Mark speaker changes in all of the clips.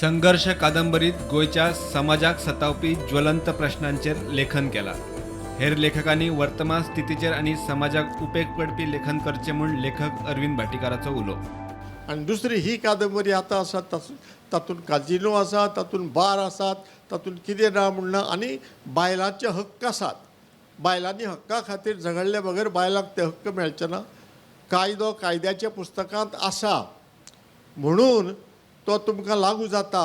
Speaker 1: संघर्ष कादंबरीत गोंयच्या समाजाक सतावपी ज्वलंत प्रश्नांचेर लेखन केला। हेर लेखकांनी वर्तमान स्थितीचेर आनी समाजाक उपेग पडपी लेखन करचे म्हूण लेखक अरविंद भाटीकाराचो उलो।
Speaker 2: आणि दुसरी ही कादंबरी आतां आसा तातूंत काजिनो आसा, तातूंत बार आसात, तातूंत कितें ना म्हणना आनी बायलांचे हक्क आसात। बायलांनी हक्का खातीर झगडले बगर बायलांक ते हक्क मेळचे ना। कायदो कायद्याच्या पुस्तकांत आसा म्हणून तो तुमकां लागू जाता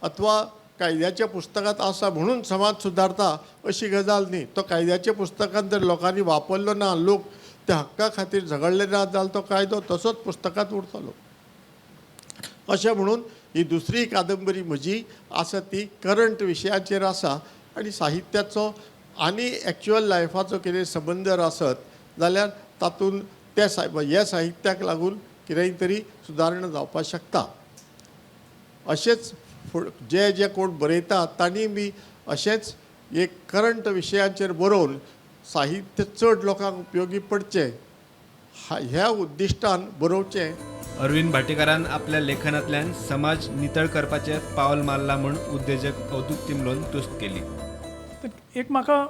Speaker 2: अथवा कायद्याच्या पुस्तकांत आसा म्हणून समाज सुदारता अशी गजाल न्ही। तो कायद्याच्या पुस्तकांत जर लोकांनी वापरलो ना, लोक त्या हक्का खातीर झगडले ना जाल्यार तो कायदो तसोच पुस्तकांत उरतलो। अशें म्हणून ही दुसरी कादंबरी म्हजी आसा ती करंट विशयाचेर आसा आनी साहित्याचो आनी एक्चुअल लायफाचो कितें संबंद जर आसत जाल्यार तातूंत ह्या साहित्याक लागून कितेंय तरी सुदारणा जावपाक शकता। अशेंच जे कोण बरयतात तांणी बी अशेंच एक करंट विशयाचेर बरोवन साहित्य चड लोकांक उपयोगी पडचें ह्या उद्दिश्टान बरोवचें।
Speaker 1: अरविंद भाटीकारान आपल्या लेखनांतल्यान समाज नितळ करपाचें पावल मारला म्हूण उद्देजक अवधूत तिमलोन तुस्त केली।
Speaker 3: एक म्हाका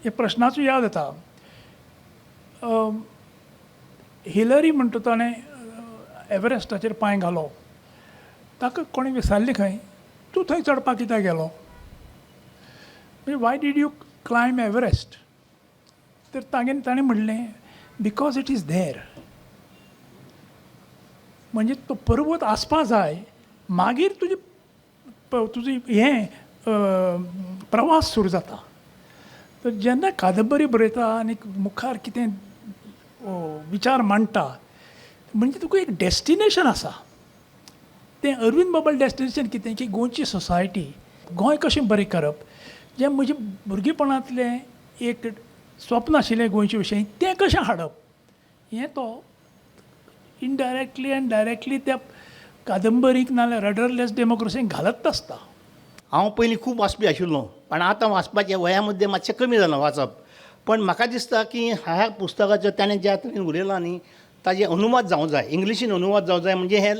Speaker 3: एक प्रश्नाचो याद येता। हिलरी म्हणटा ताणें एव्हरेस्टाचेर पांय घालो, ताका कोणें विचारलें खंय तूं थंय चडपाक कित्याक गेलो, म्हणजे why did you climb Everest? तर ताणें म्हणलें बिकॉज इट इज देर। म्हणजे तो पर्वत आसपा जाय मागीर तुजी हें प्रवास सुरू जाता। तर जेन्ना कादंबरी बरयता आनी मुखार कितें विचार मांडटा म्हणजे तुका एक डेस्टिनेशन आसा। तें अरविंद बाबल डेस्टिनेशन कितें की गोंयची सोसायटी, गोंय कशें बरें करप, जें म्हजें भुरगेपणांतलें एक स्वप्न आशिल्लें गोंयचे विशयी तें कशें हाडप हें तो इनडायरेक्टली एंड डायरेक्टली त्या कादंबरीक नाल्यार रडरलेस डेमोक्रेसीक घालत आसता।
Speaker 4: हांव पयलीं खूब वाचपी आशिल्लो, पण आतां वाचपाच्या वया मध्ये मातशें कमी जालां वाचप। पण म्हाका दिसता की ह्या पुस्तकाचो ताणें ज्या तरेन उलयलां न्ही ताजे अनुवाद जावंक जाय, इंग्लिशीन अनुवाद जावंक जाय, म्हणजे हें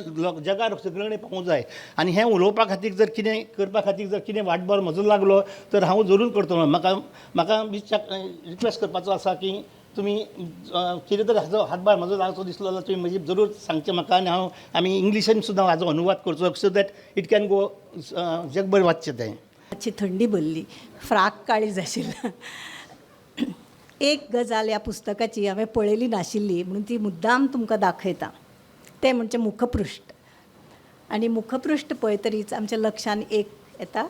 Speaker 4: जगार सगळे कडेन पावूंक जाय। आनी हें उलोवपा खातीर जर कितें करपा खातीर जर कितें वांटभर म्हजो लागलो तर हांव जरूर करतलो। म्हाका रिक्वेस्ट करपाचो आसा की तुमी कितें तरी हाजो हातभार म्हजो लागचो दिसलो जाल्यार तुमी म्हजी जरूर सांगचें म्हाका, आनी आमी इंग्लिशीन सुद्दां हाजो अनुवाद करचो so that it can go जगभर वाचचें तें।
Speaker 5: मातशी थंडी भरली, फ्राक काळीज आशिल्लो। एक गजाल ह्या पुस्तकाची हांवें पळयली नाशिल्ली म्हणून ती मुद्दाम तुमकां दाखयता, तें म्हणजे मुखपृश्ठ। आनी मुखपृश्ठ पळयतरीच आमच्या लक्षान एक येता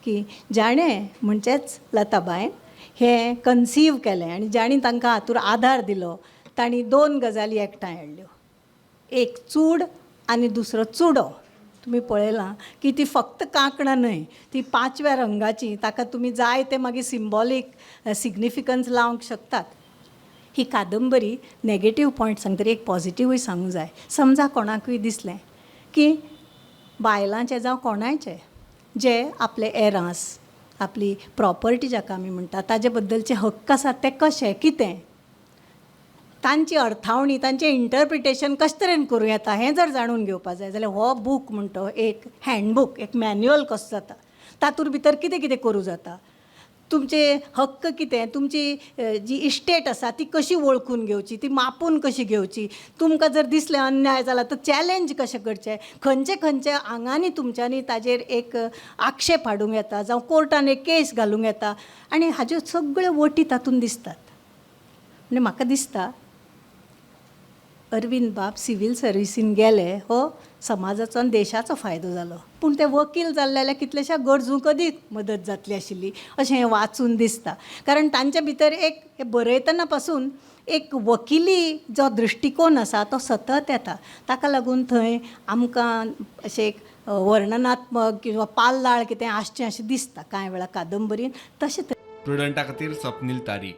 Speaker 5: की जाणें म्हणचेच लताबायन हें कन्सीव केलें आनी जाणी तांकां हातूंत आदार दिलो। तांणी दोन गजाली एकठांय हाडल्यो, एक चूड आनी दुसरो चुडो। तुमी पळयलां की ती फक्त कांकणां न्हय, ती 5व्या रंगाची, ताका तुमी जाय ते मागीर सिंबॉलीक सिग्निफिकन्स लावंक शकतात। ही कादंबरी नॅगेटीव पॉयंट सांगतरी एक पॉझिटिवूय सांगूंक जाय। समजा कोणाकूय दिसलें की बायलांचें जावं कोणायचें जे आपले एरांस, आपली प्रॉपर्टी जाका आमी म्हणटा ताजे बद्दलचे हक्क आसात ते कशें कितें, तांची अर्थावणी, तांचें इंटरप्रिटेशन कशे तरेन करूं येता हें जर जाणून घेवपा जाय जाल्यार हो बूक म्हणटो एक हँडबूक, एक मॅन्युअल कसो जाता, तातूंत भितर कितें कितें करूं जाता, तुमचे हक्क कितें, तुमची जी इस्टेट आसा ती कशी वळखून घेवची, ती मापून कशी घेवची, तुमकां जर दिसलें अन्याय जाला तर चॅलेंज कशें करचें, खंयचे खंयचे आंगांनी तुमच्यांनी ताजेर एक आक्षेप हाडूंक येता जावं कोर्टान एक केस घालूंक येता, आनी हाज्यो सगळ्यो वटी तातूंत दिसतात। म्हणजे म्हाका दिसता अरविंद बाब सिवील सर्विसीन गेले हो समाजाचो आनी देशाचो फायदो जालो, पूण ते वकील जाल्ले जाल्यार कितलेशा गरजूंक अदीक मदत जातली आशिल्ली अशें हें वाचून दिसता। कारण तांचे भितर एक हे बरयतना पासून एक वकिली जो दृश्टिकोन आसा तो सतत येता। ताका लागून थंय आमकां अशें एक वर्णनात्मक किंवा पाल्लाळ कितें आसचें अशें दिसता कांय वेळा कादंबरीन तशें।
Speaker 1: प्रुडंटा खातीर स्वप्नील तारी।